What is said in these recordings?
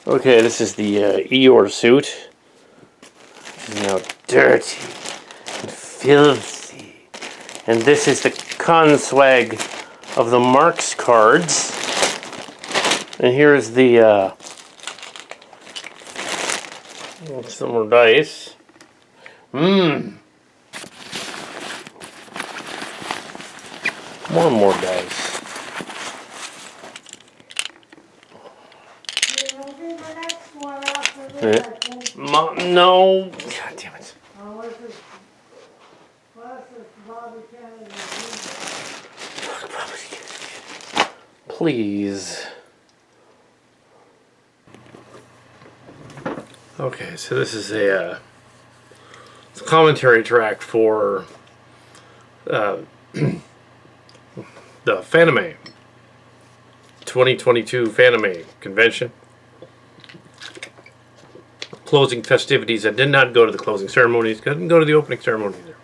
Okay, this is the Eeyore suit. It's now dirty and filthy. And this is the conswag of the Marks cards. And here's the some more dice. More dice. No. God damn it. Please. Okay, so this is a commentary track for the Fanime 2022 Fanime convention. Closing festivities. I did not go to the closing ceremonies. Couldn't go to the opening ceremony either.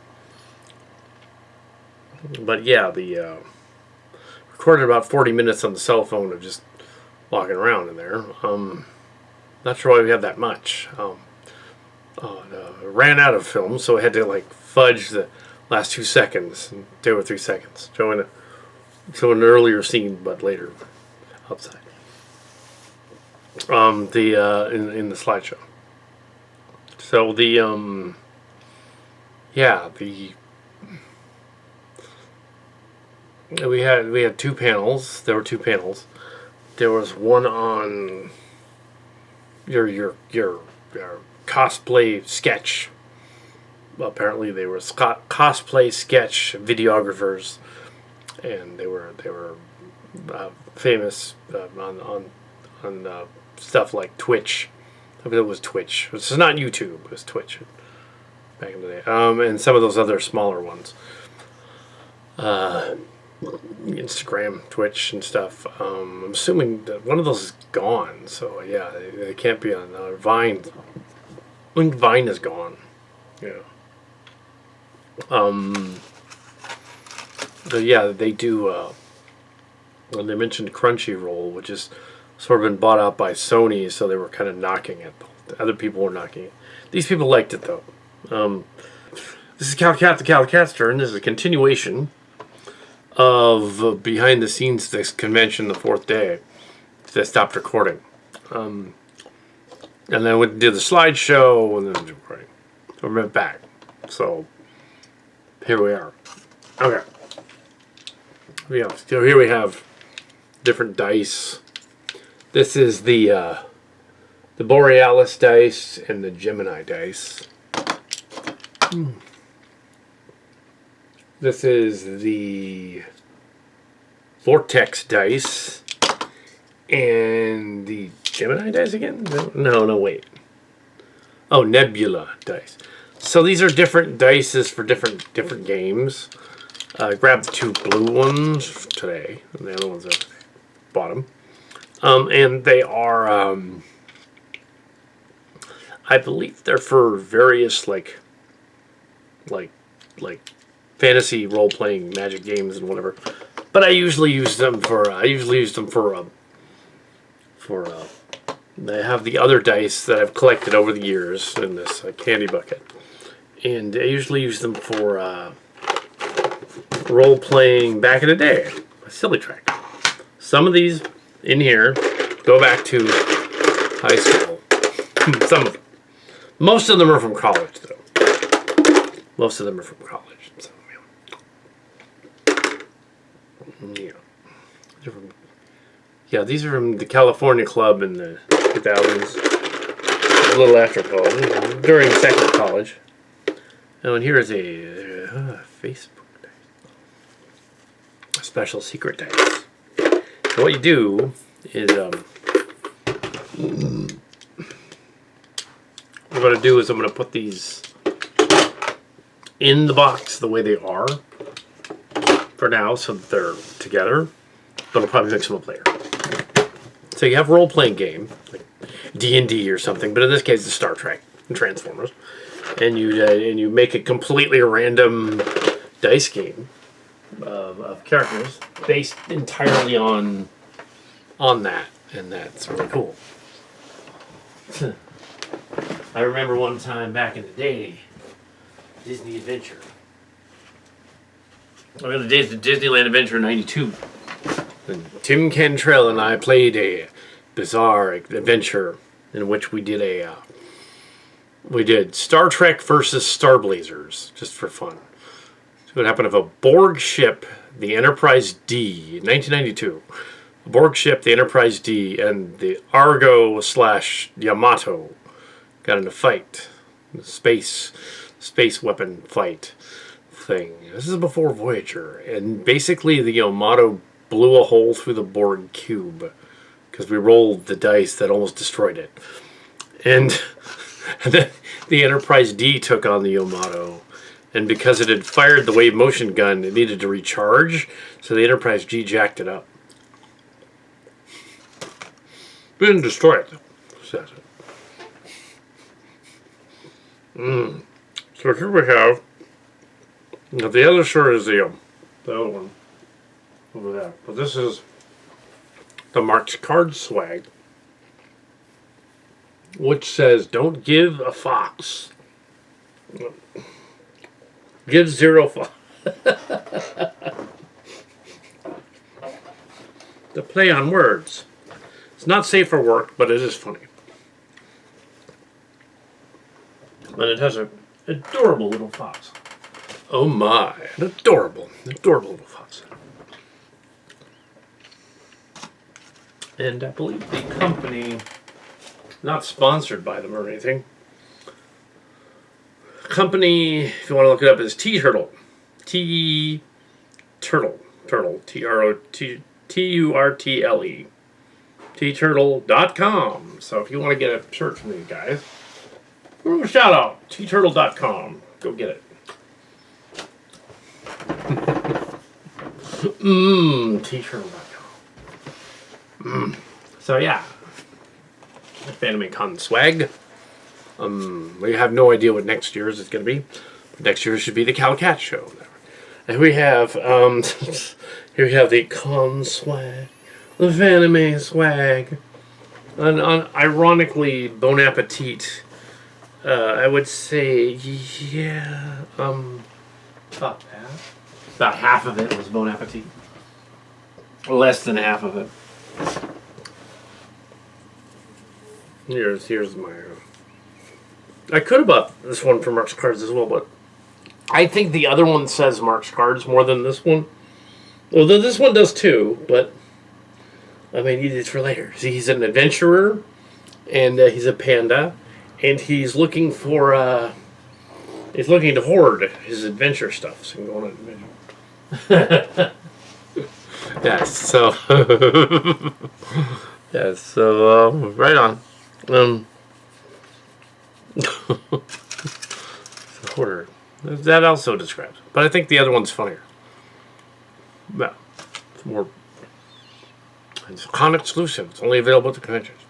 But yeah, the recorded about 40 minutes on the cell phone of just walking around in there. Not sure why we had that much. Ran out of film, so I had to like fudge the last 2 seconds, 2 or 3 seconds, showing an earlier scene, but later outside. In the slideshow. So we had 2 panels. There were 2 panels. There was one on your cosplay sketch. Apparently, they were cosplay sketch videographers, and they were famous on stuff like Twitch. I mean, it was Twitch. This is not YouTube. It was Twitch back in the day. And some of those other smaller ones. Instagram, Twitch, and stuff. I'm assuming that one of those is gone. So yeah, they can't be on Vine. I think Vine is gone. Yeah. But yeah, they do. When they mentioned Crunchyroll, which is sort of been bought out by Sony, so they were kind of knocking it. Other people were knocking it. These people liked it though. This is Kal Kat, the Kal Kat's turn. This is a continuation of behind the scenes this convention, the 4th day. They stopped recording, and then we did the slideshow, and then recording. So we went back. So here we are. Okay. Yeah. So here we have different dice. This is the Borealis dice and the Gemini dice. This is the Vortex dice and the Gemini dice again? No, wait. Oh, Nebula dice. So these are different dices for different games. I grabbed the 2 blue ones today, and the other ones I bought them. And they are, I believe they're for various like fantasy role-playing Magic games and whatever. But I usually use them for. I have the other dice that I've collected over the years in this candy bucket, and I usually use them for role-playing back in the day. A silly track. Some of these in here go back to high school. Some of them. Most of them are from college, though. Most of them are from college. So, yeah, these are from the California Club in the 2000s. A little after college. During second college. Oh, and here is a Facebook dice. A special secret dice. So what you do is, what I'm going to do is I'm going to put these in the box the way they are for now, so that they're together. But I'll probably mix them up later. So you have a role-playing game, like D&D or something, but in this case it's Star Trek and Transformers, and you make a completely random dice game of characters based entirely on that, and that's really cool. I remember one time back in the day, Disney Adventure. I went to Disneyland Adventure in '92. And Tim Cantrell and I played a bizarre adventure in which we did Star Trek versus Star Blazers, just for fun. So what happened if a Borg ship, the Enterprise D, in 1992, a Borg ship, the Enterprise D, and the Argo / Yamato got in a fight, space weapon fight thing. This is before Voyager, and basically the Yamato blew a hole through the Borg cube because we rolled the dice that almost destroyed it, and the Enterprise D took on the Yamato, and because it had fired the wave motion gun, it needed to recharge, so the Enterprise D jacked it up. We didn't destroy it, says it. So here we have. Now the other shirt is the other one over there, but this is the Mark's Card swag, which says, "Don't give a fox. Give 0 fox." The play on words. It's not safe for work, but it is funny. And it has an adorable little fox. Oh my, an adorable little fox. And I believe the company, not sponsored by them or anything. Company, if you want to look it up, is T-Turtle. Turtle. Turtle. T-Turtle.com. So if you want to get a shirt from these guys, give them a shout out. T-Turtle.com. Go get it. T-Turtle.com. So yeah. Fanime Con swag. We have no idea what next year's is going to be. Next year should be the Kal Kat show. And we have here we have the Con swag, the Fanime swag, and ironically, Bon Appetit. I would say, yeah, about half of it was Bon Appetit. Less than half of it. Here's my. I could have bought this one from Mark's Cards as well, but I think the other one says Mark's Cards more than this one. Although this one does too, but I may need it for later. See, he's an adventurer, and he's a panda, and he's looking for he's looking to hoard his adventure stuff. So he can go on an adventure. Yes. So yes. So right on. Hoarder. That also describes it. But I think the other one's funnier. Yeah. It's more. It's con exclusive. It's only available at the conventions.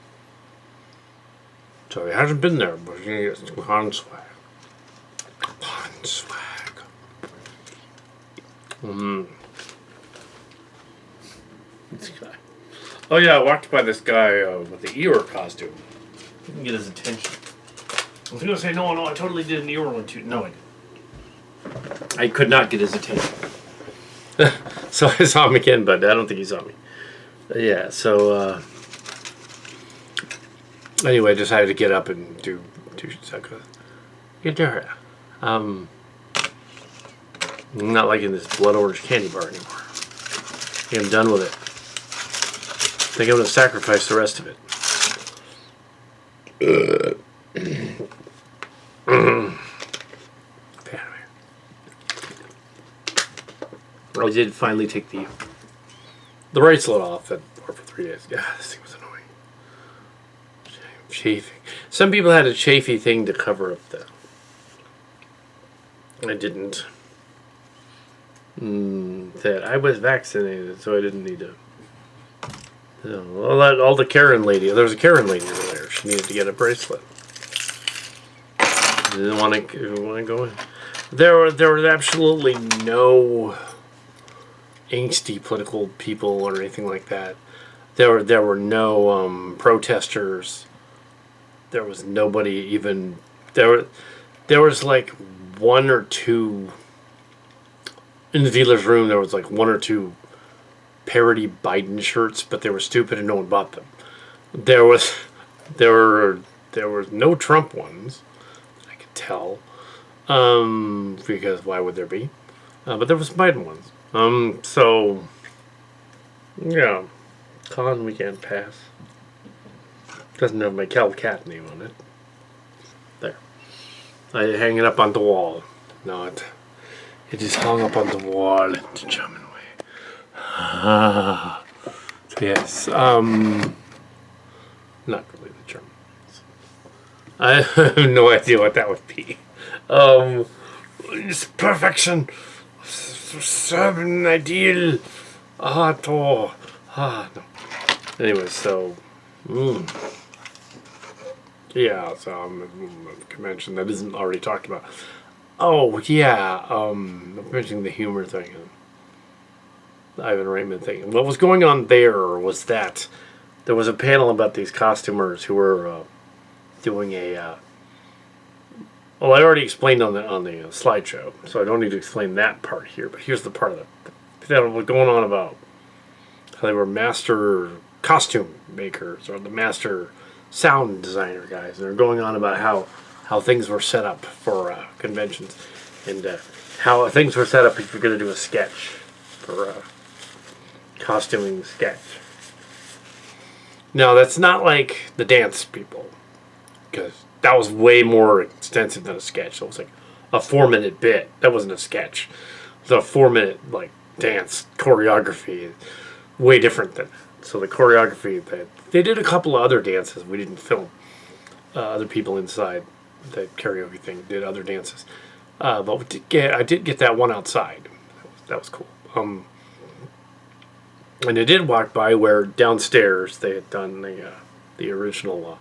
So he hasn't been there, but he gets con swag. Con swag. This guy. Oh yeah, I walked by this guy with the Eeyore costume. Didn't get his attention. I was going to say, no, I totally did an Eeyore one too. No, I didn't. I could not get his attention. So I saw him again, but I don't think he saw me. Yeah, so anyway, I decided to get up and do something. Get there. I'm not liking this blood orange candy bar anymore. I think I'm done with it. I think I'm going to sacrifice the rest of it. I did finally take the bracelet off that wore for 3 days. Yeah, this thing was annoying. Chafing. Some people had a chafy thing to cover up the. I didn't. That I was vaccinated, so I didn't need to. All the Karen lady. There was a Karen lady over there. She needed to get a bracelet. Didn't want to go in. There was absolutely no angsty political people or anything like that. There were no protesters. there was nobody even there. There was like one or two in the dealer's room. There was like one or two parody Biden shirts, but they were stupid and no one bought them. There was there were there was no Trump ones. I could tell, because why would there be? But there was Biden ones. So yeah, con weekend pass doesn't have my Kal Kat name on it. There, I hang it up on the wall. No, it is hung up on the wall in the German way. Ah, yes. Not really the German. I have no idea what that would be. It's perfection, certain ideal. No. Anyway, so, yeah, so a convention that isn't already talked about. Oh, yeah, I'm mentioning the humor thing. Ivan Reitman thing. What was going on there was that there was a panel about these costumers who were doing a. Well, I already explained on the slideshow, so I don't need to explain that part here. But here's the part of that was going on about how they were master costume makers or the master sound designer guys. And they're going on about how things were set up for conventions and how things were set up if you're going to do a sketch for costuming sketch. Now, that's not like the dance people, because that was way more extensive than a sketch. It was like a 4-minute bit. That wasn't a sketch. It was a 4-minute like dance choreography. Way different than that. So the choreography, they did a couple of other dances we didn't film. Other people inside the karaoke thing did other dances. But I did get that one outside. That was cool. And I did walk by where downstairs they had done the original,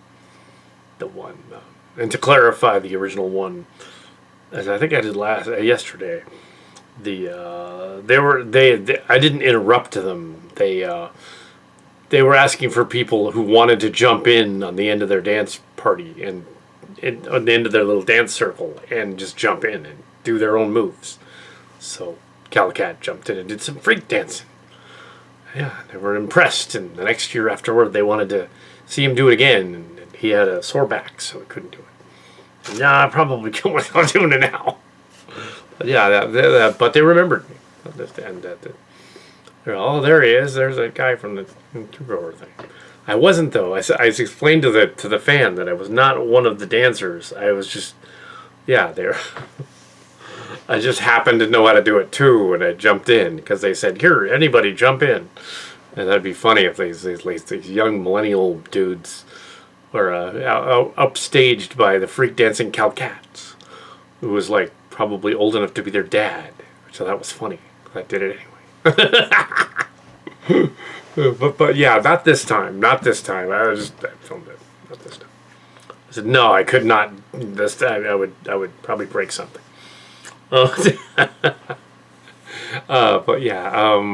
the one. And to clarify, the original one, as I think I did yesterday, I didn't interrupt them. They were asking for people who wanted to jump in on the end of their dance party and on the end of their little dance circle and just jump in and do their own moves. So Kal Kat jumped in and did some freak dancing. Yeah, they were impressed, and the next year afterward, they wanted to see him do it again, and he had a sore back, so he couldn't do it. And, I probably can't without doing it now. But yeah, but they remembered me. And there he is. There's that guy from the two-grower thing. I wasn't, though. I explained to the fan that I was not one of the dancers. I was just, there. I just happened to know how to do it too, and I jumped in because they said, "Here, anybody jump in." And that'd be funny if these young millennial dudes were upstaged by the freak dancing Kal Kat, who was like probably old enough to be their dad. So that was funny. I did it anyway. but yeah, not this time. Not this time. I filmed it. Not this time. I said no, I could not. This time I would probably break something. But yeah,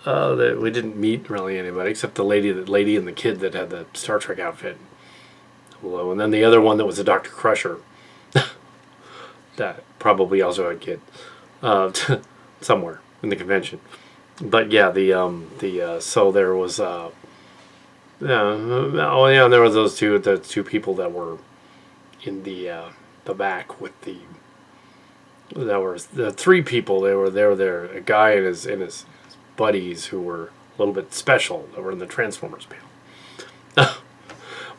we didn't meet really anybody except the lady and the kid that had the Star Trek outfit. Hello, and then the other one that was a Dr. Crusher. That probably also had a kid, somewhere in the convention. But yeah, so there was there were the two people that were in the back with there was the three people. They were there. A guy and his buddies who were a little bit special that were in the Transformers panel.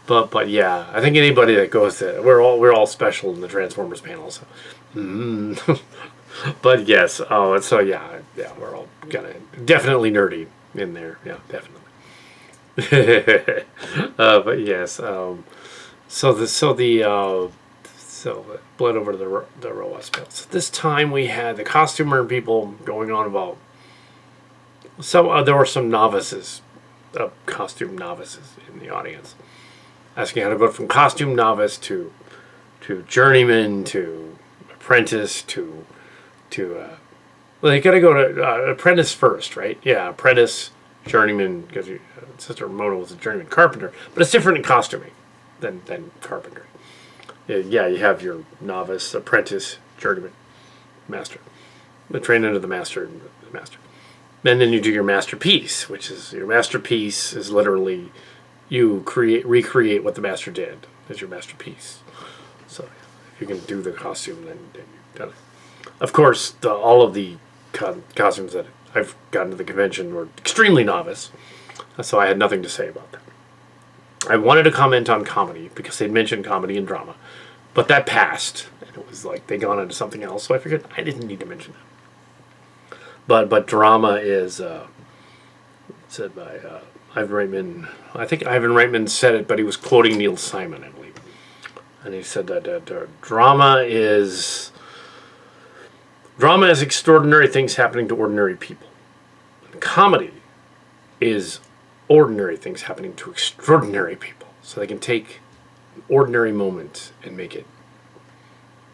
but yeah, I think anybody that goes to we're all special in the Transformers panel. So. But yes, so yeah, we're all definitely nerdy in there. Yeah, definitely. But yes, so bled over to the robot spell. So this time we had the costumer people going on about there were some novices, costume novices in the audience, asking how to go from costume novice to journeyman to apprentice to well, you got to go to apprentice first, right? Yeah, apprentice, journeyman, because Sister Ramona was a journeyman carpenter, but it's different in costuming than carpentry. Yeah, you have your novice, apprentice, journeyman, master. The train under the master and the master. And then you do your masterpiece, which is your masterpiece is literally you recreate what the master did as your masterpiece. So if you can do the costume, then you've done it. Of course, all of the costumes that I've gotten to the convention were extremely novice, so I had nothing to say about that. I wanted to comment on comedy because they'd mentioned comedy and drama, but that passed, and it was like they'd gone into something else, so I figured I didn't need to mention that. But drama is said by Ivan Reitman. I think Ivan Reitman said it, but he was quoting Neil Simon, I believe, and he said that drama is extraordinary things happening to ordinary people. And comedy is ordinary things happening to extraordinary people. So they can take an ordinary moment and make it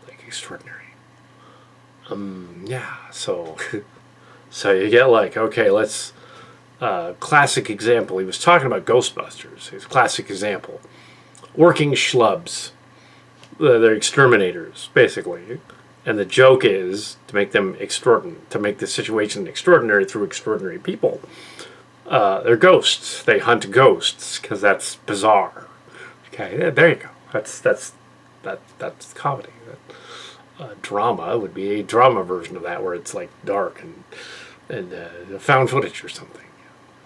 like extraordinary. Yeah. So, so you get like, okay, let's. Classic example. He was talking about Ghostbusters. His classic example. Working schlubs. They're exterminators, basically. And the joke is to make them extraordinary, to make the situation extraordinary through extraordinary people. They're ghosts. They hunt ghosts because that's bizarre. Okay, there you go. That's comedy. Drama would be a drama version of that, where it's like dark and found footage or something.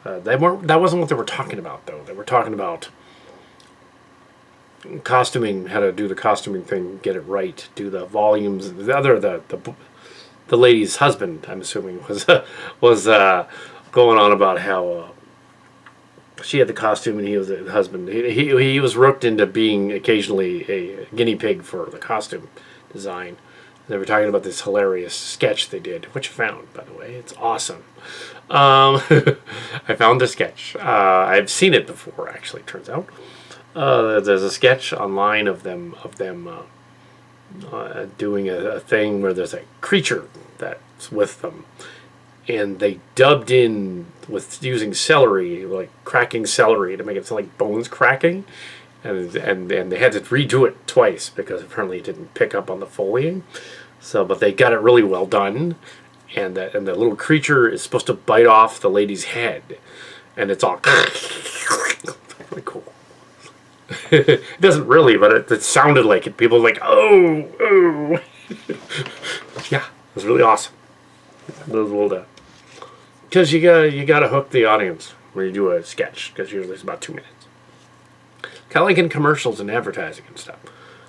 That wasn't what they were talking about, though. They were talking about costuming, how to do the costuming thing, get it right, do the volumes. The lady's husband, I'm assuming, was going on about how she had the costume and he was the husband. He was roped into being occasionally a guinea pig for the costume design. They were talking about this hilarious sketch they did, which I found, by the way. It's awesome. I found the sketch. I've seen it before, actually, turns out. There's a sketch online of them doing a thing where there's a creature that's with them, and they dubbed in with using celery, like cracking celery, to make it sound like bones cracking, and they had to redo it twice because apparently it didn't pick up on the Foleying. So, but they got it really well done, and the little creature is supposed to bite off the lady's head, and it's all really cool. It doesn't really, but it sounded like it. People were like, oh. Yeah, it was really awesome. Because you gotta hook the audience when you do a sketch, because usually it's about 2 minutes. Kind of like in commercials and advertising and stuff.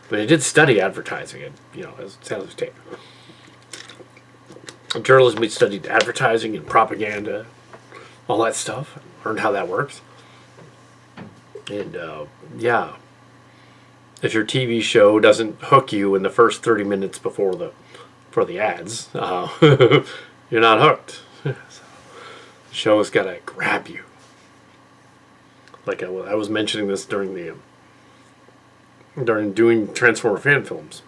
But I did study advertising, as sales tape. In journalism, we studied advertising and propaganda, all that stuff. Learned how that works. And yeah, if your TV show doesn't hook you in the first 30 minutes for the ads, you're not hooked. So, the show's got to grab you. Like I was mentioning this during doing Transformer fan films.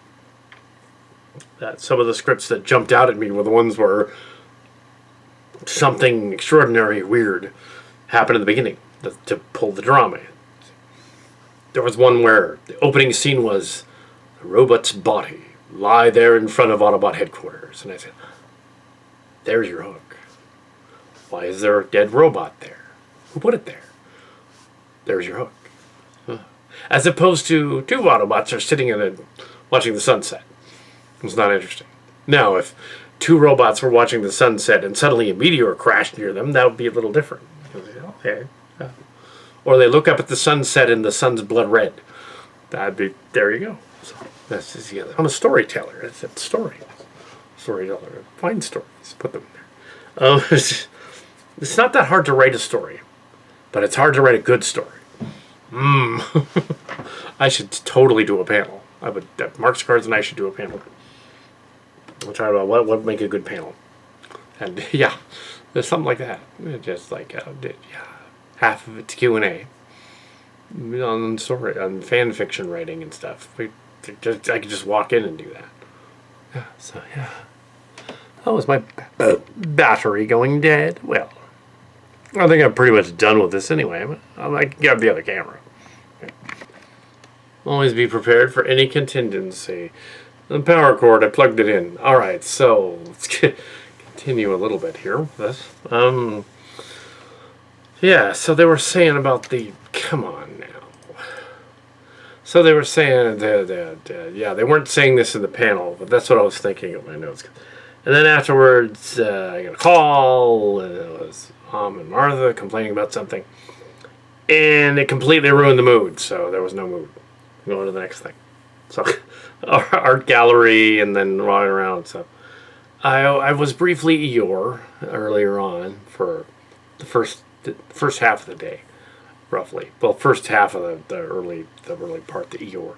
That some of the scripts that jumped out at me were the ones where something extraordinary, weird happened in the beginning to pull the drama in. There was one where the opening scene was the robot's body lie there in front of Autobot headquarters. And I said, there's your hook. Why is there a dead robot there? Who put it there? There's your hook. Huh. As opposed to two Autobots are sitting watching the sunset. It's not interesting. Now, if two robots were watching the sunset and suddenly a meteor crashed near them, that would be a little different. Okay. Or they look up at the sunset and the sun's blood red. That'd be, there you go. So that's just, I'm a storyteller. It's a story. Storyteller. Find stories. Put them there. It's not that hard to write a story, but it's hard to write a good story. I should totally do a panel. Mark Scars and I should do a panel. We'll talk about what would make a good panel. And yeah, there's something like that. Just like, half of it's Q&A on story, on fan fiction writing and stuff. I could just walk in and do that. Yeah, so yeah. Oh, is my battery going dead? Well, I think I'm pretty much done with this anyway. But I might grab the other camera. Always be prepared for any contingency. The power cord, I plugged it in. Alright, so let's continue a little bit here with this. Yeah, so they were saying about the... Come on now. So they were saying that, yeah, they weren't saying this in the panel, but that's what I was thinking of my notes. And then afterwards, I got a call, and it was and Martha complaining about something. And it completely ruined the mood, so there was no mood. Going to the next thing. So, art gallery, and then running around. So, I was briefly Eeyore earlier on for the first half of the day, roughly. Well, first half of the early part, the Eeyore.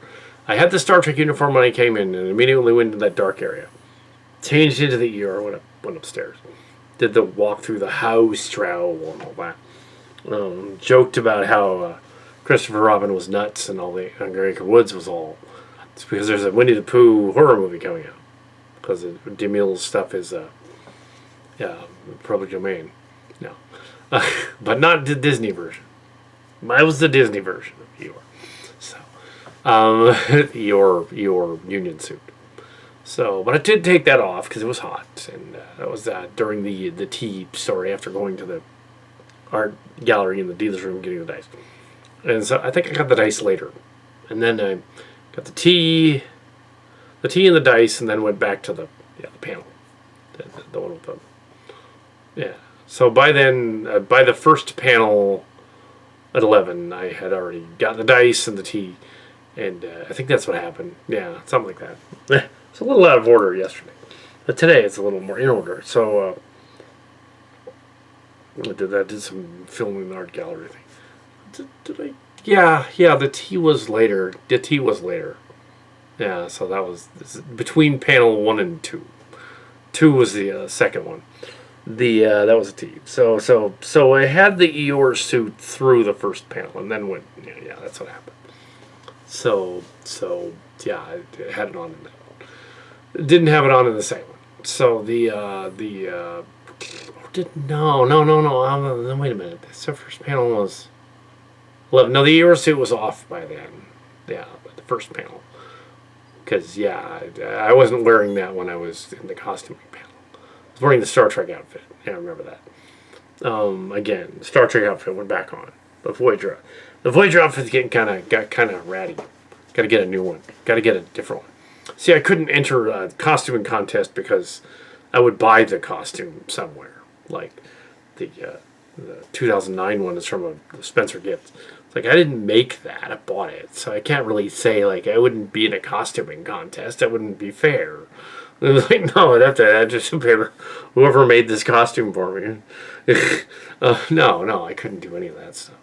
I had the Star Trek uniform when I came in, and immediately went into that dark area. Changed into the Eeyore, went upstairs. Did the walk through the house, trowel, and all that. Joked about how Christopher Robin was nuts, and all the Angelica Woods was all. It's because there's a Winnie the Pooh horror movie coming out. Because DeMille's stuff is, public domain. No. But not the Disney version. It was the Disney version of Eeyore. So, Eeyore Union suit. So, but I did take that off because it was hot. And that was during the tea story after going to the art gallery in the dealer's room getting the dice. And so I think I got the dice later. And then I got the tea and the dice, and then went back to the panel. The one with the... Yeah. So by then, by the first panel at 11, I had already got the dice and the tea. And I think that's what happened. Yeah, something like that. It's a little out of order yesterday. But today it's a little more in order. So I did some filming in the art gallery thing. Did I? Yeah, the tea was later. The tea was later. Yeah, so that was between panel 1 and 2. 2 was the second one. That was a tea. So I had the Eeyore suit through the first panel, and then went. Yeah, that's what happened. So yeah, I had it on in that one. Didn't have it on in the second one. So no. Wait a minute. The first panel was 11. No, the Eeyore suit was off by then. Yeah, the first panel. Because, I wasn't wearing that when I was in the costuming panel. I was wearing the Star Trek outfit. Yeah, I remember that. Again, Star Trek outfit went back on. The Voyager outfit's got kind of ratty. Got to get a new one. Got to get a different one. See, I couldn't enter a costuming contest because I would buy the costume somewhere. Like the 2009 one is from a Spencer Gift. It's like, I didn't make that. I bought it. So I can't really say, like, I wouldn't be in a costuming contest. That wouldn't be fair. It was like, no, I'd just pay whoever made this costume for me. No, I couldn't do any of that stuff.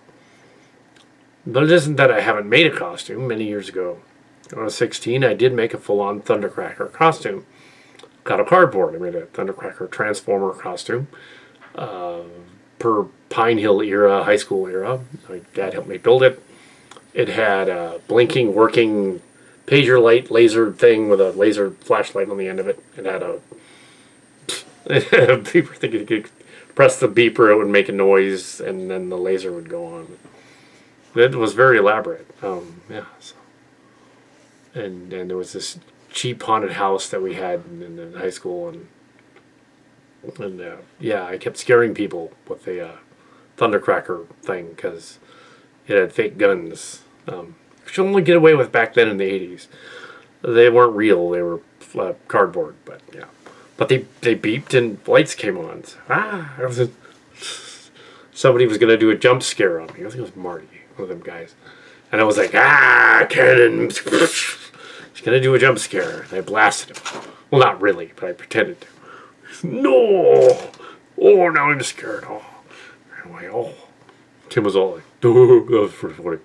But it isn't that I haven't made a costume. Many years ago, when I was 16, I did make a full-on Thundercracker costume. Out of cardboard. I made a Thundercracker Transformer costume. Per Pine Hill era, high school era. My dad helped me build it. It had a blinking, working pager light laser thing with a laser flashlight on the end of it. It had a beeper thing. You could press the beeper, it would make a noise, and then the laser would go on. It was very elaborate. So. And there was this cheap haunted house that we had in high school, and I kept scaring people with the Thundercracker thing because it had fake guns. Which you only get away with back then in the 80s. They weren't real; they were cardboard. But yeah, but they beeped and lights came on. So, somebody was gonna do a jump scare on me. I think it was Marty, one of them guys, and I was like, cannon. He's gonna do a jump scare. And I blasted him. Well, not really, but I pretended to. No! Oh, now I'm scared. Oh, ran away. Oh, Tim was all like, "Oh, that was pretty funny."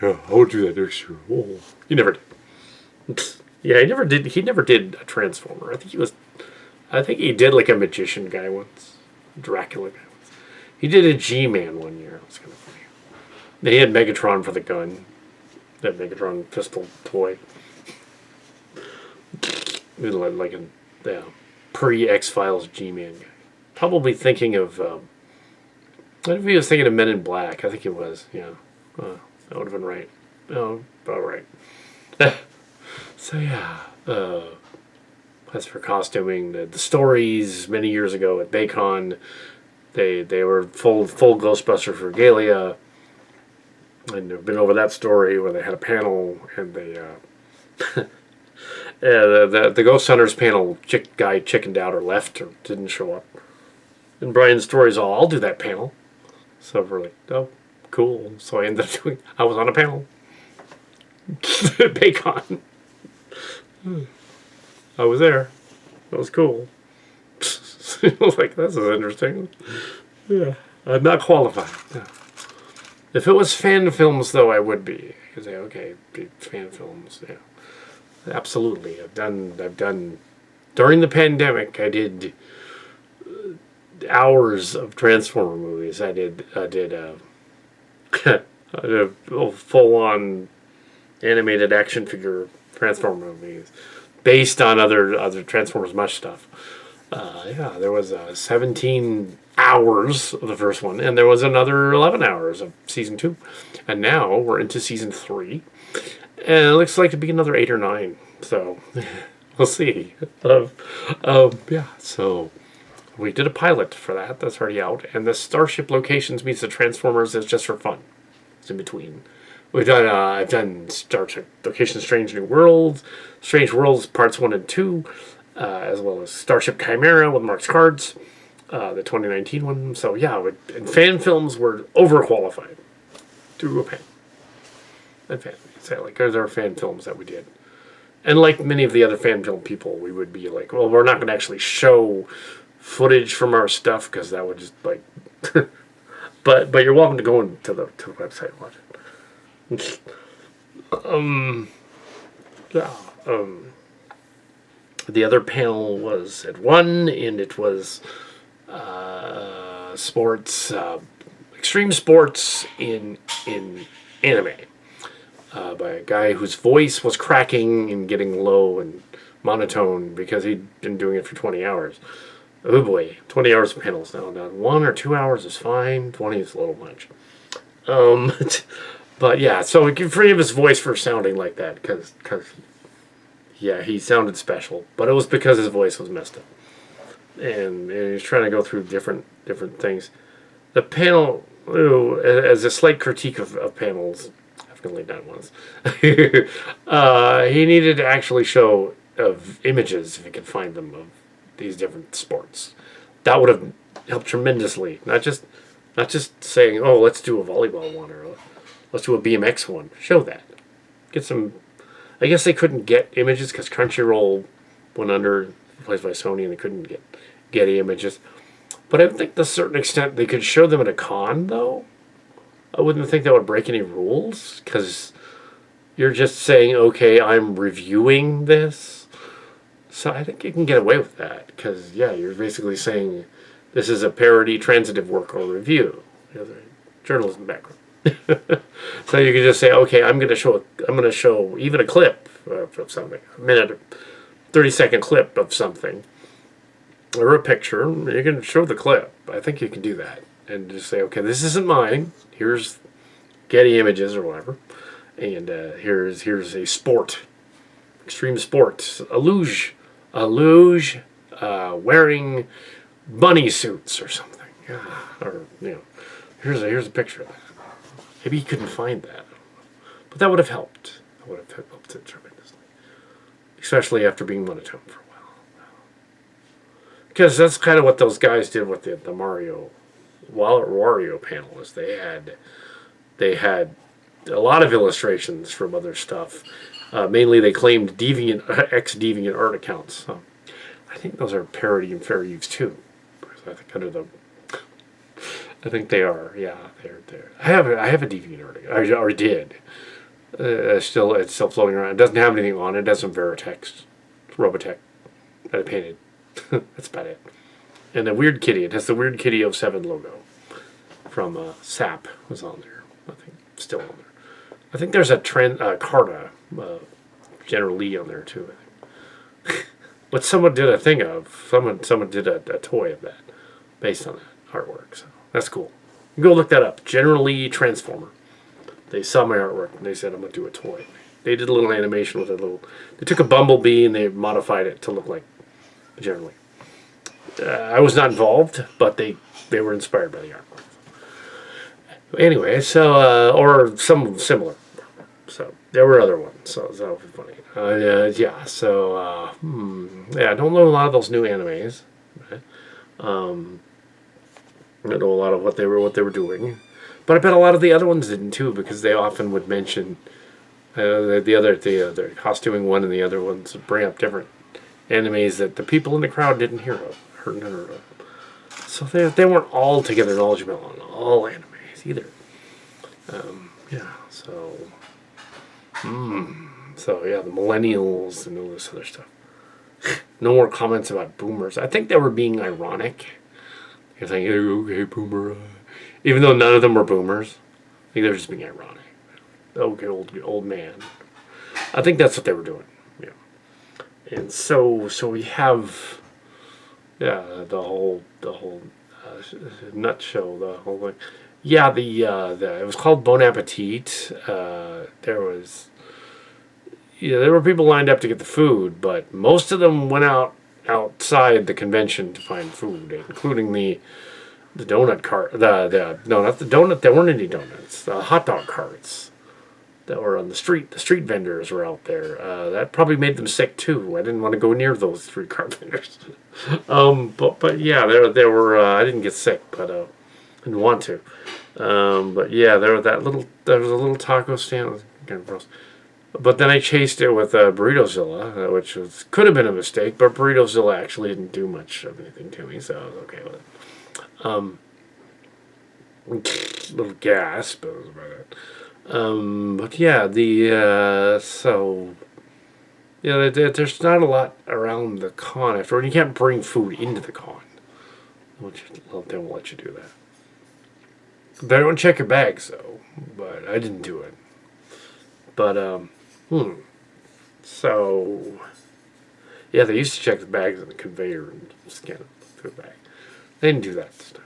Yeah, I would do that next year. Oh, he never did. Yeah, he never did. He never did a Transformer. I think he did like a magician guy once, Dracula guy once. He did a G-Man one year. It was kind of funny. They had Megatron for the gun. That Megatron pistol toy. Like a pre-X-Files G-Man guy. probably thinking of. I don't know if he was thinking of Men in Black. I think it was. Yeah, that would have been right. Oh, about right. So yeah. As for costuming, the stories many years ago at Baycon, they were full Ghostbusters regalia, and they've been over that story where they had a panel and they yeah, the Ghost Hunters panel guy chickened out or left or didn't show up. And Brian's story's all, I'll do that panel. So we're like, oh, cool. So I ended up doing, I was on a panel. Baycon. I was there. That was cool. I was like, this is interesting. Yeah. I'm not qualified. No. If it was fan films, though, I would be. I could say, okay, fan films, yeah. Absolutely. I've done, during the pandemic, I did hours of Transformer movies. I did a full-on animated action figure Transformer movies based on other Transformers Mush stuff. Yeah, there was 17 hours of the first one, and there was another 11 hours of season 2. And now we're into season 3. And it looks like to be another 8 or 9. So, we'll see. Yeah, so we did a pilot for that. That's already out. And the Starship Locations meets the Transformers is just for fun. It's in between. We've done, I've done Starship Locations Strange New Worlds, Strange Worlds Parts 1 and 2, as well as Starship Chimera with Mark's Cards, the 2019 one. So, yeah, and fan films were overqualified to do a panel. And fan, say, like, there are fan films that we did. And like many of the other fan film people, we would be like, well, we're not going to actually show footage from our stuff because that would just, like... but you're welcome to go into the website and watch it. The other panel was at 1, and it was sports, extreme sports in anime, by a guy whose voice was cracking and getting low and monotone because he'd been doing it for 20 hours. Oh boy, 20 hours of panels now. 1 or 2 hours is fine. 20 is a little much. But yeah, so we can forgive his voice for sounding like that, because yeah, he sounded special. But it was because his voice was messed up, and he was trying to go through different things. The panel, as a slight critique of panels, I've only done once. He needed to actually show images, if he could find them, of these different sports. That would have helped tremendously. Not just saying, oh, let's do a volleyball one, or let's do a BMX one. Show that. Get some... I guess they couldn't get images because Crunchyroll went under, replaced by Sony, and they couldn't get any images. But I think to a certain extent they could show them at a con, though. I wouldn't think that would break any rules, because you're just saying, okay, I'm reviewing this. So I think you can get away with that, because, yeah, you're basically saying this is a parody, transitive work, or review. You know, the journalism background. So you can just say, okay, I'm going to show even a clip of something, a minute, 30-second clip of something, or a picture. You can show the clip. I think you can do that, and just say, okay, this isn't mine. Here's Getty Images or whatever, and here's a sport, extreme sport, a luge, wearing bunny suits or something, or here's a picture of that. Maybe he couldn't find that. But that would have helped. That would have helped it tremendously. Especially after being monotone for a while. Because that's kind of what those guys did with the Mario Wario panel. Is they had a lot of illustrations from other stuff. Mainly they claimed ex-deviant art accounts. So I think those are parody and fair use too. I think I think they are. Yeah, they're there. I have a DVD already. I already did. It's still floating around. It doesn't have anything on it. It has some Veritex, Robotech that I painted. That's about it. And a weird kitty. It has the weird Kitty 07 logo from SAP was on there. I think still on there. I think there's a Carta, General Lee on there too. I think. But someone did a thing of someone did a toy of that. based on that artwork. So that's cool. Go look that up. Generally Transformer. They saw my artwork and they said I'm gonna do a toy. They did a little animation with a little. They took a bumblebee and they modified it to look like Generally. I was not involved, but they were inspired by the artwork. Anyway, so or some similar. So there were other ones. So that was funny. Yeah. So yeah, I don't know a lot of those new animes. Right? I don't know a lot of what they were doing, but I bet a lot of the other ones didn't too, because they often would mention the costuming one and the other ones would bring up different animes that the people in the crowd didn't hear of, heard of. So they weren't all together knowledgeable on all animes either. Yeah. So yeah, the millennials and all this other stuff. No more comments about boomers. I think they were being ironic. You're saying, hey, okay, boomer. Even though none of them were boomers. I think they were just being ironic. Okay, old man. I think that's what they were doing. Yeah. And so we have, yeah, the whole nut show, the whole thing. Yeah, it was called Bon Appetit. There were people lined up to get the food, but most of them went outside the convention to find food, including the donut cart. No, not the donut. There weren't any donuts. The hot dog carts that were on the street. The street vendors were out there. That probably made them sick too. I didn't want to go near those street cart vendors. But yeah, there were. I didn't get sick, but didn't want to. But yeah, there was a little taco stand. It was kind of gross. But then I chased it with Burritozilla, which could have been a mistake, but Burritozilla actually didn't do much of anything to me, so I was okay with it. Little gasp, but it was about it. But yeah, there's not a lot around the con afterward. You can't bring food into the con. They won't let you do that. They don't check your bags though, but I didn't do it. But so yeah, they used to check the bags on the conveyor and scan it through the bag. They didn't do that this time.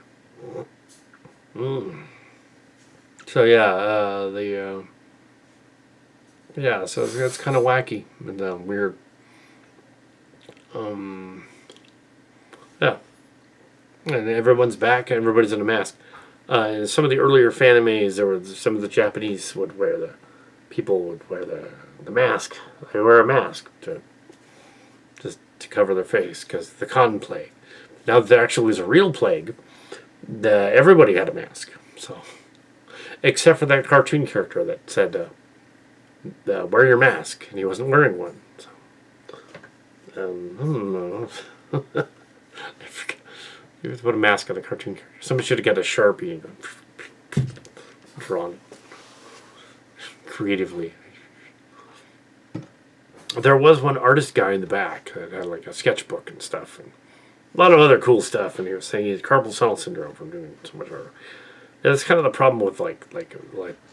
So yeah, so it's kind of wacky and weird. Yeah, and everyone's back. Everybody's in a mask. In some of the earlier Fanimes, there were some of the Japanese people would wear the mask. They wear a mask to cover their face because the con plague. Now that there actually was a real plague, everybody had a mask. So, except for that cartoon character that said, "Wear your mask," and he wasn't wearing one. So, I don't know. I forgot. You have to put a mask on the cartoon character. Somebody should have got a Sharpie and drawn it creatively. There was one artist guy in the back that had like a sketchbook and stuff, and a lot of other cool stuff. And he was saying he had carpal tunnel syndrome from doing so much art. And that's kind of the problem with like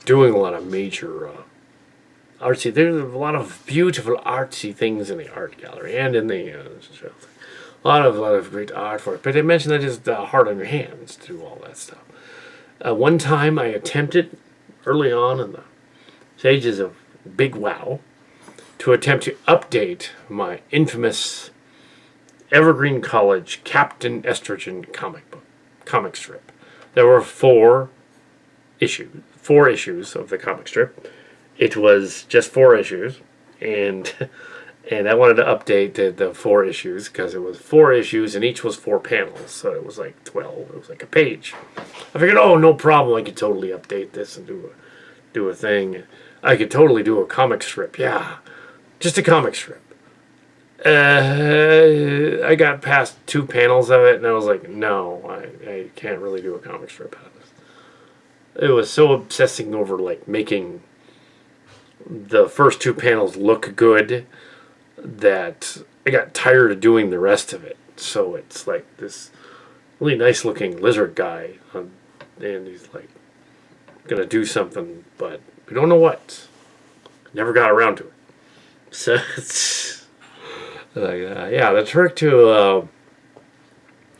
doing a lot of major artsy. There's a lot of beautiful artsy things in the art gallery and in the show. A lot of great artwork, but they mentioned that it's hard on your hands to do all that stuff. One time I attempted, early on in the stages of Big Wow, to attempt to update my infamous Evergreen College Captain Estrogen comic strip. There were four issues of the comic strip. It was just 4 issues, and I wanted to update the 4 issues because it was 4 issues and each was 4 panels, so it was like 12. It was like a page. I figured, oh, no problem. I could totally update this and do a thing. I could totally do a comic strip. Yeah, just a comic strip. I got past 2 panels of it and I was like, no, I can't really do a comic strip out of this. It was so obsessing over like making the first 2 panels look good that I got tired of doing the rest of it. So it's like this really nice looking lizard guy, and he's like gonna do something, but we don't know what. Never got around to it. So it's like, yeah, the trick to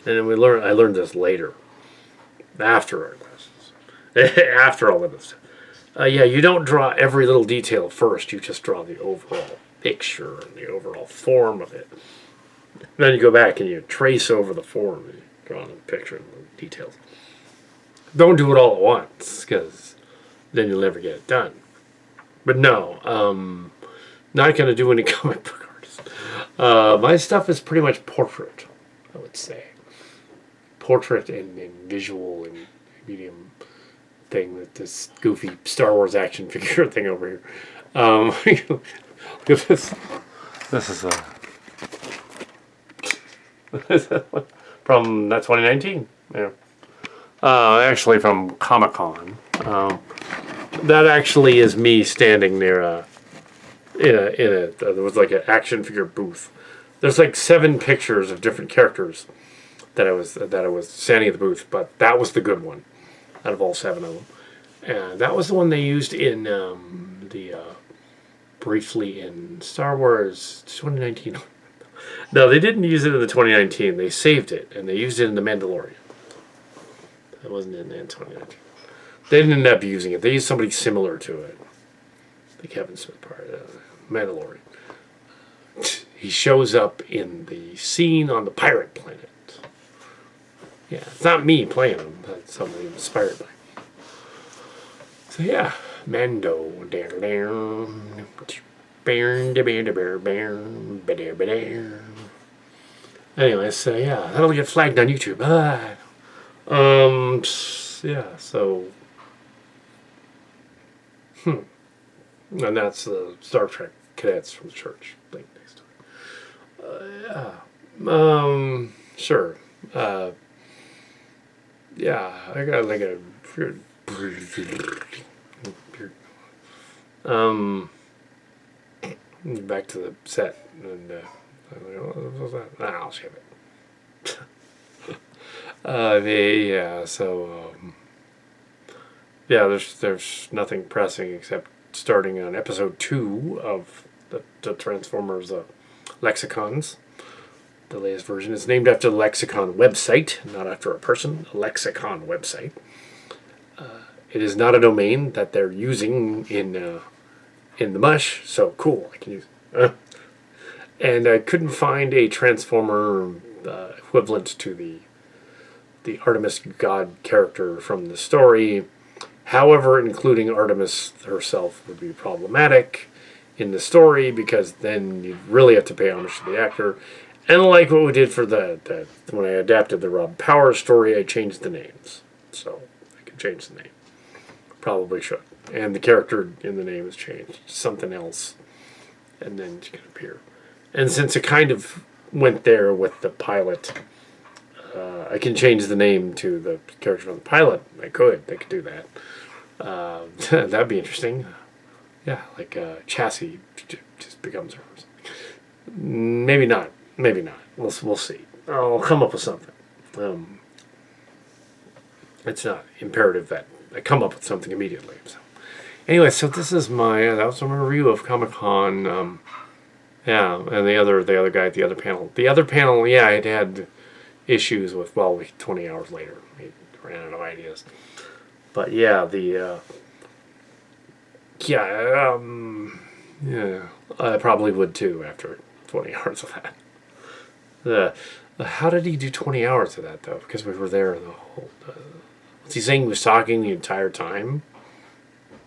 And then I learned this later, after our classes, after all of this. Yeah, you don't draw every little detail first. You just draw the overall picture and the overall form of it. Then you go back and you trace over the form and you draw the picture and the details. Don't do it all at once, because then you'll never get it done. But no, not going to do any comic book artists. My stuff is pretty much portrait, I would say. Portrait and visual and medium thing, with this goofy Star Wars action figure thing over here. Look at this. This is from 2019. Yeah. Actually from Comic Con. That actually is me standing near there was like an action figure booth. There's like 7 pictures of different characters that I was standing at the booth, but that was the good one out of all 7 of them. And that was the one they used in briefly in Star Wars 2019. No, they didn't use it in the 2019. They saved it and they used it in the Mandalorian. That wasn't in 2019. They didn't end up using it. They used somebody similar to it. The Kevin Smith part, Mandalorian. He shows up in the scene on the pirate planet. Yeah, it's not me playing him, but somebody inspired by. So yeah, Mando. Anyway, so yeah, that'll get flagged on YouTube. Yeah, so. And that's the Star Trek cadets from the church thing next time. Yeah. Sure. Yeah, I got like a. Back to the set, and what was that? I'll shave it. Yeah, so yeah, there's nothing pressing except starting on episode 2 of the Transformers Lexicons. The latest version is named after the Lexicon website, not after a person. A Lexicon website. It is not a domain that they're using in the mush, so cool. I can use it. And I couldn't find a Transformer equivalent to the Artemis god character from the story. However, including Artemis herself would be problematic in the story, because then you'd really have to pay homage to the actor. And like what we did for the when I adapted the Rob Power story, I changed the names. So I could change the name. Probably should. And the character in the name is changed to something else. And then it can appear. And since it kind of went there with the pilot, I can change the name to the character on the pilot. They could do that. That'd be interesting. Yeah, like Chassis just becomes hers. Maybe not. Maybe not. We'll see. I'll come up with something. It's not imperative that I come up with something immediately. So, anyway, so this is that was my review of Comic Con. Yeah, and the other guy at the other panel. The other panel, yeah, it had issues with 20 hours later, he ran out of ideas. But yeah, yeah, I probably would too after 20 hours of that. How did he do 20 hours of that though? Because we were there the whole. Was he saying he was talking the entire time?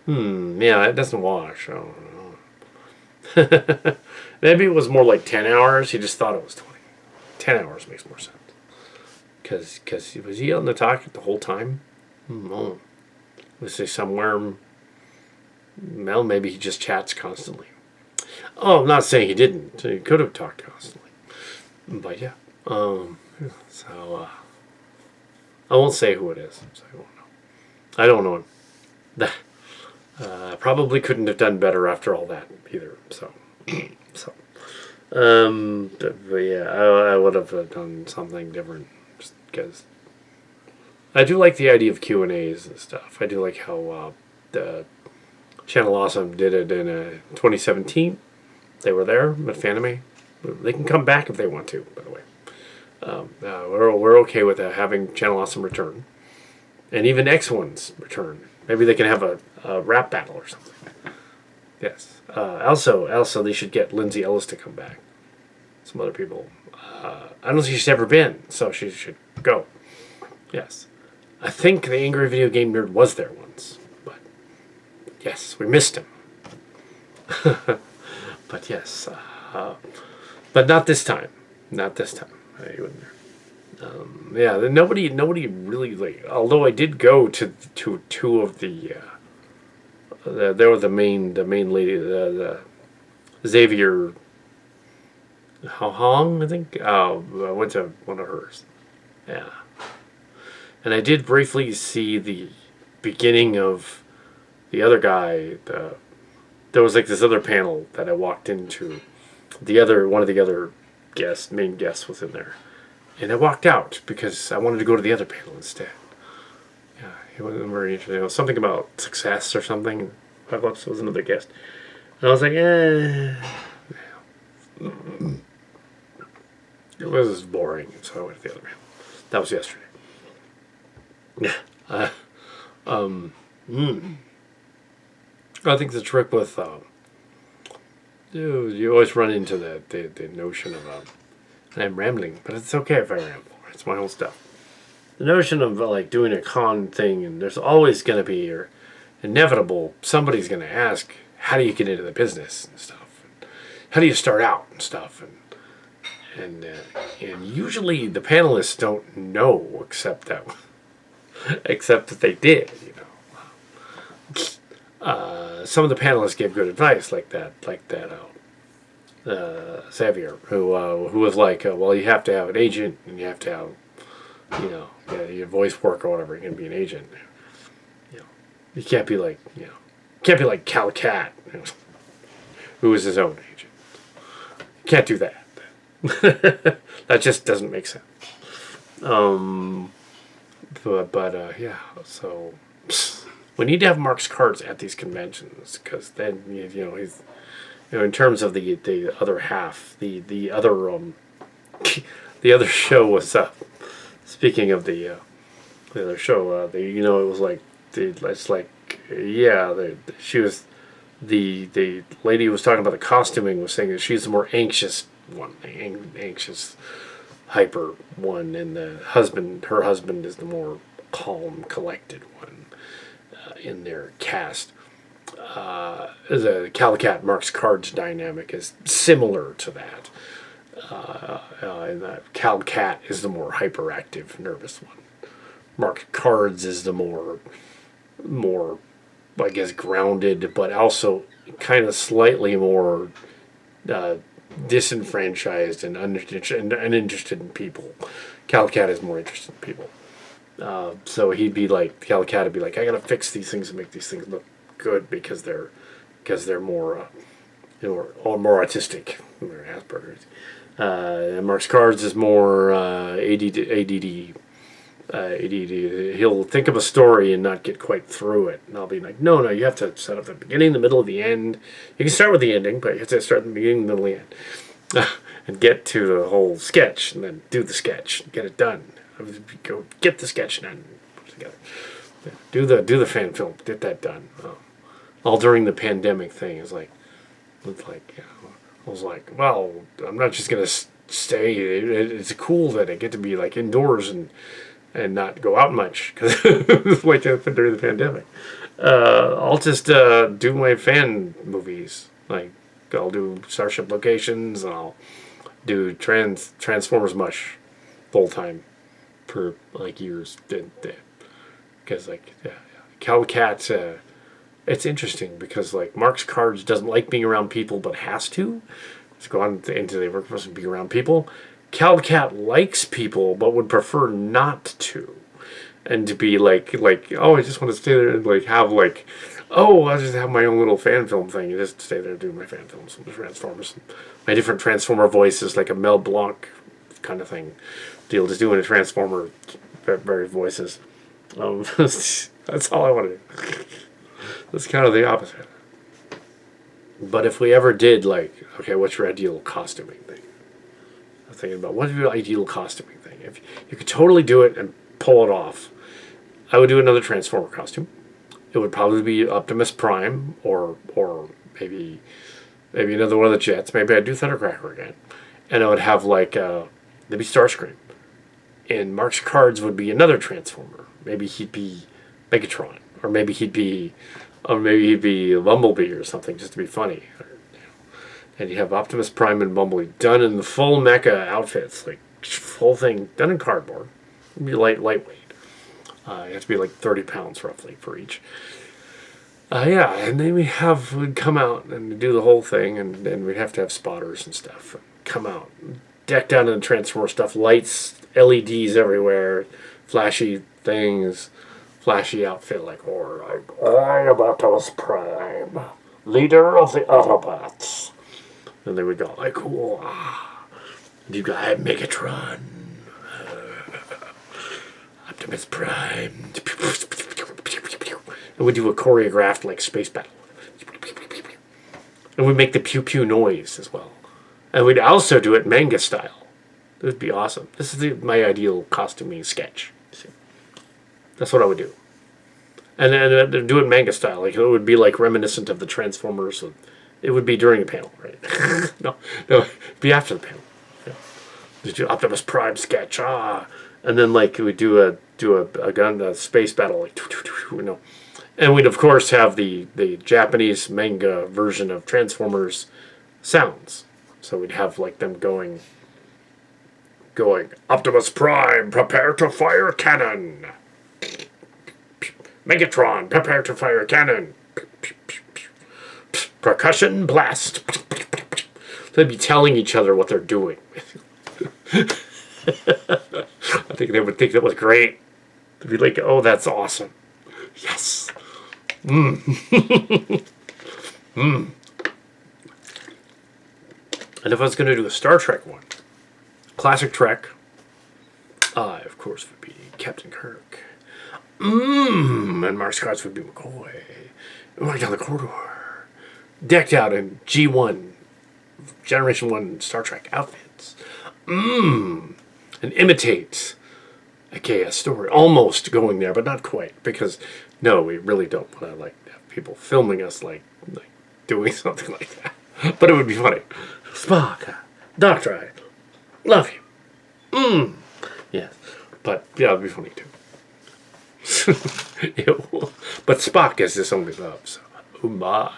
Yeah, that doesn't wash. I don't know. Maybe it was more like 10 hours. He just thought it was 20. 10 hours makes more sense. Because was he on the talk the whole time? No. Was he somewhere? Well, maybe he just chats constantly. Oh, I'm not saying he didn't. He could have talked constantly. But yeah. So, I won't say who it is. So I won't know. I don't know him. Probably couldn't have done better after all that either. So, but yeah, I would have done something different, just because I do like the idea of Q&As and stuff. I do like how the Channel Awesome did it in 2017. They were there at Fanime. They can come back if they want to, by the way. We're okay with having Channel Awesome return, and even X1's return. Maybe they can have a rap battle or something. Yes. Also, they should get Lindsay Ellis to come back. Some other people. I don't think she's ever been, so she should go. Yes. I think the Angry Video Game Nerd was there once, but yes, we missed him. But yes, but not this time. Not this time. He wasn't there. Yeah, nobody really like. Although I did go to two of the. There was the main lady, the Xavier Hong, I think. I went to one of hers. Yeah, and I did briefly see the beginning of the other guy. There was like this other panel that I walked into. One of the other main guests was in there, and I walked out because I wanted to go to the other panel instead. Yeah, he wasn't very interesting. It was something about success or something. I thought it was another guest, and I was like, It was boring, so I went to the other panel. That was yesterday. Yeah. I think the trick with you always run into the notion of and I'm rambling, but it's okay if I ramble. It's my own stuff. The notion of like doing a con thing, and there's always going to be or inevitable somebody's going to ask, how do you get into the business and stuff? And how do you start out and stuff? And usually the panelists don't know except that they did, you know. Some of the panelists gave good advice, like that Xavier, who was like, well, you have to have an agent, and you have to have, your voice work or whatever. You can be an agent. You can't be like, Kal Kat, who is his own agent. You can't do that. That just doesn't make sense. Yeah. So we need to have Mark's cards at these conventions because then he's in terms of the other half, the other the other show was speaking of the other show, it was like she was the lady who was talking about the costuming was saying that she's the more anxious one, anxious hyper one, and her husband is the more calm, collected one in their cast. The Kal Kat Mark's Cards dynamic is similar to that. And that Kal Kat is the more hyperactive, nervous one. Mark Cards is the more, I guess, grounded, but also kind of slightly more disenfranchised and uninterested in people. Kal Kat is more interested in people. So Kal Kat would be like, I gotta fix these things and make these things look good because they're more more autistic, or Asperger's. And Mark's Cards is more ADD. He'll think of a story and not get quite through it, and I'll be like, no, you have to set up the beginning, the middle, the end. You can start with the ending, but you have to start in the beginning, the middle, the end, and get to the whole sketch, and then do the sketch, get it done. Go get the sketch done, put it together. Do the fan film, get that done. All during the pandemic thing is I was like, well, I'm not just gonna stay. It's cool that I get to be like indoors and not go out much because it was like during the pandemic. I'll just do my fan movies. Like I'll do Starship Locations, and I'll do Transformers Mush full time for like years. Because Kal Kat. It's interesting because like Mark's Cards doesn't like being around people but has to. Let's go on into the workforce and be around people. Kal Kat likes people but would prefer not to, and to be like oh, I just want to stay there and have I'll just have my own little fan film thing and just stay there and do my fan films and Transformers, my different Transformer voices, like a Mel Blanc kind of thing deal, just doing a Transformer various voices. That's all I want to do. That's kind of the opposite. But if we ever did, what's your ideal costuming thing? thinking about what would be the ideal costuming thing. If you could totally do it and pull it off, I would do another Transformer costume. It would probably be Optimus Prime, or maybe another one of the Jets. Maybe I'd do Thundercracker again, and I would have like there'd be Starscream, and Mark's cards would be another Transformer. Maybe he'd be Megatron, or maybe he'd be Bumblebee or something, just to be funny. And you have Optimus Prime and Bumblebee done in the full mecha outfits, like full thing done in cardboard. It'd be lightweight. You have to be like 30 pounds roughly for each. Yeah, and then we'd come out and do the whole thing, and we'd have to have spotters and stuff. Come out, decked out in the Transformer stuff, lights, LEDs everywhere, flashy things, flashy outfit like, alright, I am Optimus Prime, leader of the Autobots. And they would go like, cool. You got Megatron, Optimus Prime. And we'd do a choreographed like space battle. And we'd make the pew pew noise as well. And we'd also do it manga style. It would be awesome. This is my ideal costuming sketch. See? That's what I would do. And then do it manga style. Like it would be like reminiscent of the Transformers. It would be during the panel, right? no, it'd be after the panel. Yeah. Just do Optimus Prime sketch, and then like we'd do a space battle, like, you know, and we'd of course have the Japanese manga version of Transformers sounds. So we'd have like them going, Optimus Prime, prepare to fire cannon. Megatron, prepare to fire cannon. Percussion blast. They'd be telling each other what they're doing. I think they would think that was great. They'd be like, oh, that's awesome. Yes. And if I was going to do a Star Trek one, classic Trek, I, of course, would be Captain Kirk. And Mark's cards would be McCoy. Right down the corridor. Decked out in G1, Generation 1 Star Trek outfits. And imitates a KS story. Almost going there, but not quite. Because, no, we really don't want to, like, have people filming us, like doing something like that. But it would be funny. Spock, Doctor, I love you. Yes. But, yeah, it would be funny, too. But Spock is his only love, so, oh my.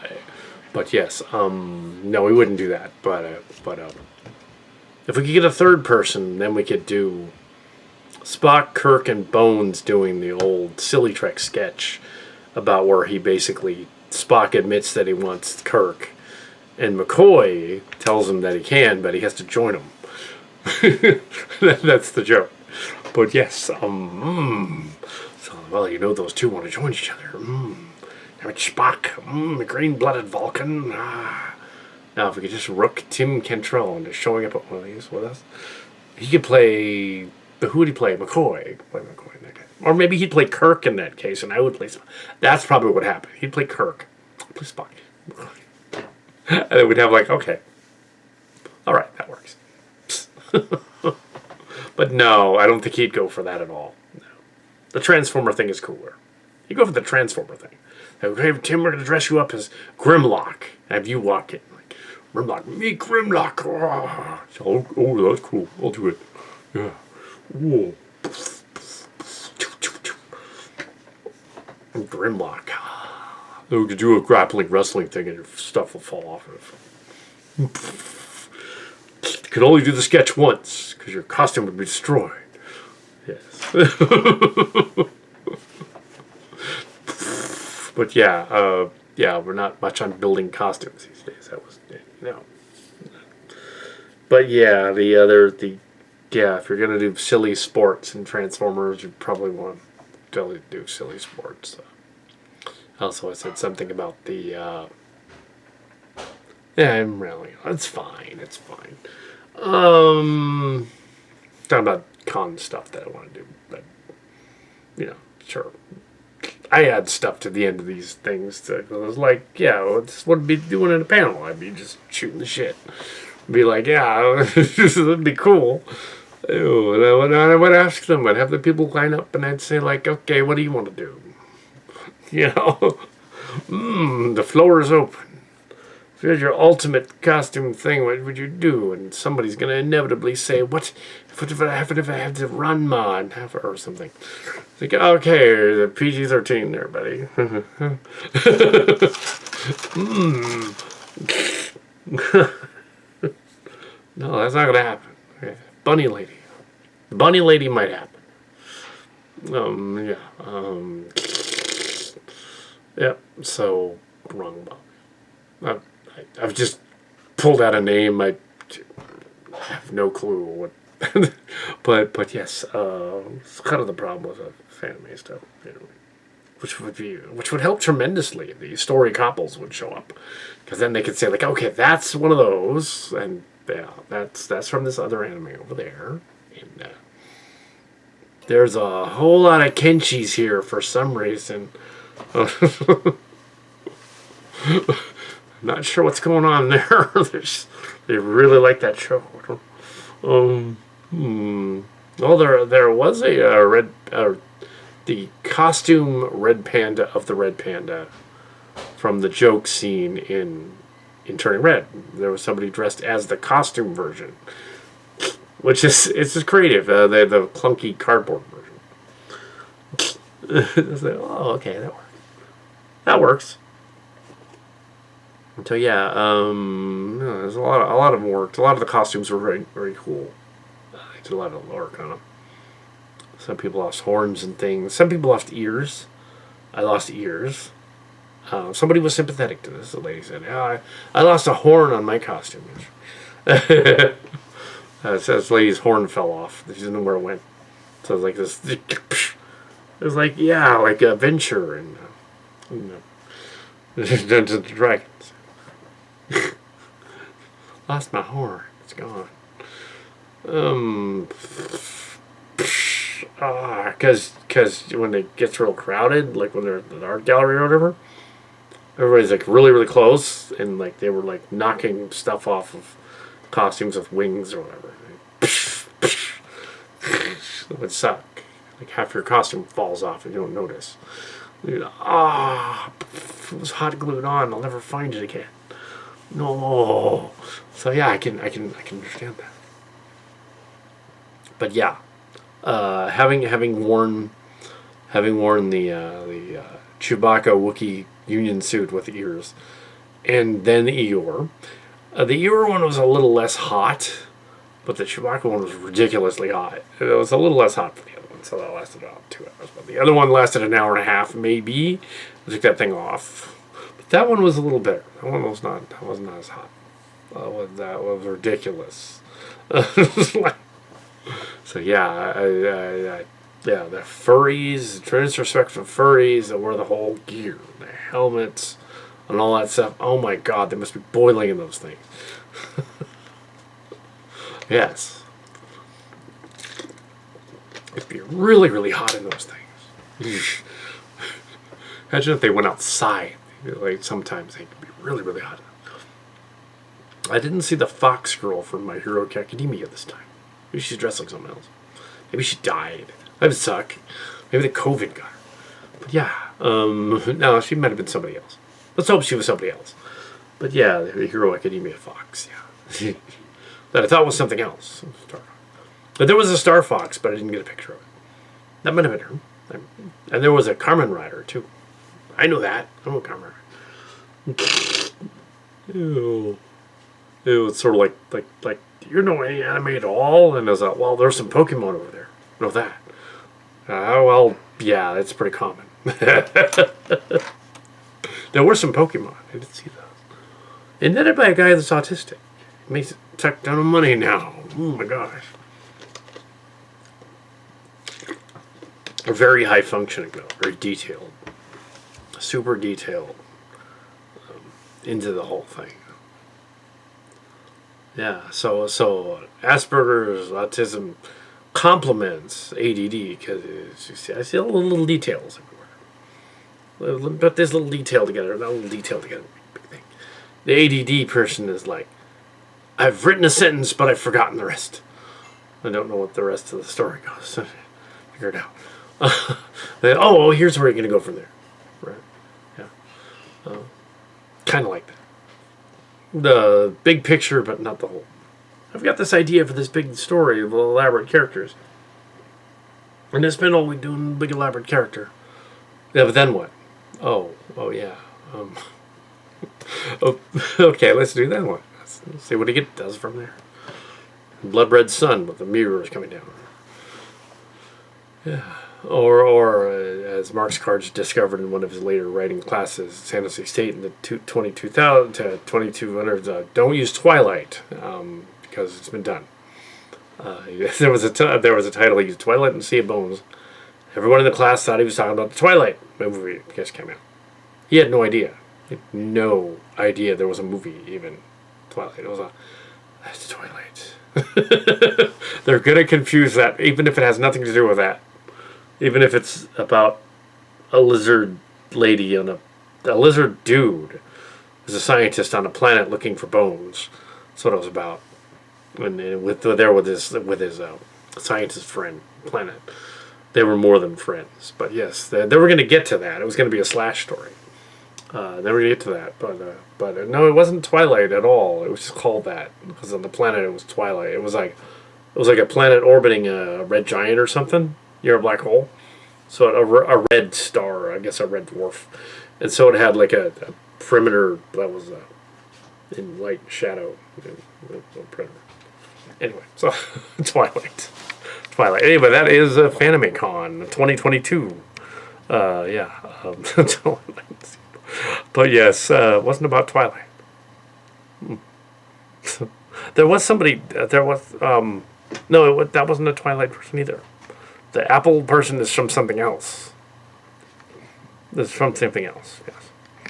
But yes, no, we wouldn't do that. But if we could get a third person, then we could do Spock, Kirk, and Bones doing the old Silly Trek sketch about where he basically, Spock admits that he wants Kirk, and McCoy tells him that he can, but he has to join him. That's the joke. But yes, so, well, you know, those two want to join each other. Spock, the green-blooded Vulcan. Now, if we could just rook Tim Cantrell into showing up at one of these with us, he could play. Who would he play? McCoy. Play McCoy in that case. Or maybe he'd play Kirk in that case, and I would play Spock. That's probably what happened. He'd play Kirk. I'd play Spock. And then we'd have like, okay, all right, that works. But no, I don't think he'd go for that at all. No. The Transformer thing is cooler. He'd go for the Transformer thing. Okay, Tim, we're going to dress you up as Grimlock. Have you walk in. Like, Grimlock, me Grimlock. Oh, that's cool. I'll do it. Yeah. Whoa. Grimlock. We could do a grappling wrestling thing and your stuff will fall off of it. You could only do the sketch once because your costume would be destroyed. Yes. But yeah, we're not much on building costumes these days. That was no. But yeah, if you're gonna do silly sports and Transformers, you probably want to do silly sports. Also, I said something about the. Yeah, I'm railing. It's fine. It's fine. Talking about con stuff that I want to do, but sure. I add stuff to the end of these things. I was like, yeah, it's what I'd be doing in a panel. I'd be just shooting the shit. Be like, yeah, this would be cool. Ew. And I would ask them, I'd have the people line up and I'd say like, okay, what do you want to do? You know, the floor is open. If you had your ultimate costume thing, what would you do? And somebody's going to inevitably say, what if I have to run, Ma, and have or something? It's like, okay, the PG-13 there, buddy. No, that's not going to happen. Okay. Bunny lady. Bunny lady might happen. Yeah. So, wrong Bob. I've just pulled out a name. I have no clue what. but yes, it's kind of the problem with the Fanime stuff, you know, which would help tremendously if the story couples would show up, because then they could say like, okay, that's one of those, and yeah, that's from this other anime over there, and there's a whole lot of Kenshis here for some reason. Not sure what's going on there. They really like that show. Oh, there was a the costume Red Panda of the Red Panda from the joke scene in Turning Red. There was somebody dressed as the costume version, which is it's just creative. The clunky cardboard version. It's like, oh, okay, that works. That works. So yeah, there's a lot of them worked. A lot of the costumes were very, very cool. I did a lot of work on them. Some people lost horns and things. Some people lost ears. I lost ears. Somebody was sympathetic to this. The lady said, "Yeah, I lost a horn on my costume." It says this lady's horn fell off. She didn't know where it went. So it was like this. It was like, yeah, like a Venture and Dungeons and Dragons. Lost my horn. It's gone. Because when it gets real crowded, like when they're at the art gallery or whatever, everybody's like really, really close, and like they were like knocking stuff off of costumes with wings or whatever. It would suck. Like half your costume falls off and you don't notice. It was hot glued on. I'll never find it again. No. So yeah, I can understand that. But yeah, having worn the Chewbacca Wookiee Union suit with ears, and then the Eeyore. The Eeyore one was a little less hot, but the Chewbacca one was ridiculously hot. It was a little less hot for the other one, so that lasted about 2 hours. But the other one lasted an hour and a half, maybe. I took that thing off. But that one was a little better. That one was not. That was not as hot. That was ridiculous. So yeah, yeah, the furries, transrespectful furries that wear the whole gear, the helmets, and all that stuff. Oh my God, they must be boiling in those things. Yes, it'd be really, really hot in those things. Imagine if they went outside. Like sometimes they could be really, really hot. I didn't see the fox girl from My Hero Academia this time. Maybe she's dressed like someone else. Maybe she died. That would suck. Maybe the COVID got her. But yeah, no, she might have been somebody else. Let's hope she was somebody else. But yeah, the Hero Academia Fox, yeah. That I thought was something else. But there was a Star Fox, but I didn't get a picture of it. That might have been her. And there was a Carmen Rider, too. I know that. I know Carmen Rider. Ew. It was sort of like you know any anime at all? And I was like, well, there's some Pokemon over there. Know that. Well, yeah, that's pretty common. There were some Pokemon. I did see those. Invented by a guy that's autistic. He makes a ton of money now. Oh my gosh. Very high functioning though. Very detailed. Super detailed. Into the whole thing. Yeah, so Asperger's, autism complements ADD because I see all the little details everywhere. Put this little detail together, that little detail together, big thing. The ADD person is like, I've written a sentence, but I've forgotten the rest. I don't know what the rest of the story goes. So figure it out. Well, here's where you're going to go from there. Right? Yeah. Kind of like that. The big picture, but not the whole. I've got this idea for this big story of elaborate characters. And it's been all we doing big elaborate character. Yeah, but then what? Oh yeah. Okay, let's do that one. Let's see what he does from there. Blood red sun with the mirrors coming down. Yeah. Or as Marx Cards discovered in one of his later writing classes, San Jose State in the 2200 to 2200s, don't use Twilight because it's been done. There was a title, he used Twilight and Sea of Bones. Everyone in the class thought he was talking about the Twilight movie that just came out. He had no idea. He had no idea there was a movie even. Twilight. It was that's Twilight. They're going to confuse that, even if it has nothing to do with that. Even if it's about a lizard lady and a lizard dude is a scientist on a planet looking for bones. That's what it was about. When with his scientist friend planet, they were more than friends. But yes, they were going to get to that. It was going to be a slash story. They were going to get to that, but no, it wasn't Twilight at all. It was just called that because on the planet it was Twilight. It was like a planet orbiting a red giant or something. You're a black hole, so a red star, I guess a red dwarf, and so it had like a perimeter that was in light shadow. Perimeter. Anyway, so Twilight. Anyway, that is Fanime Con 2022. Twilight. But yes, it wasn't about Twilight. There was somebody. There was no. That wasn't a Twilight person either. The Apple person is from something else. It's from something else. Yes.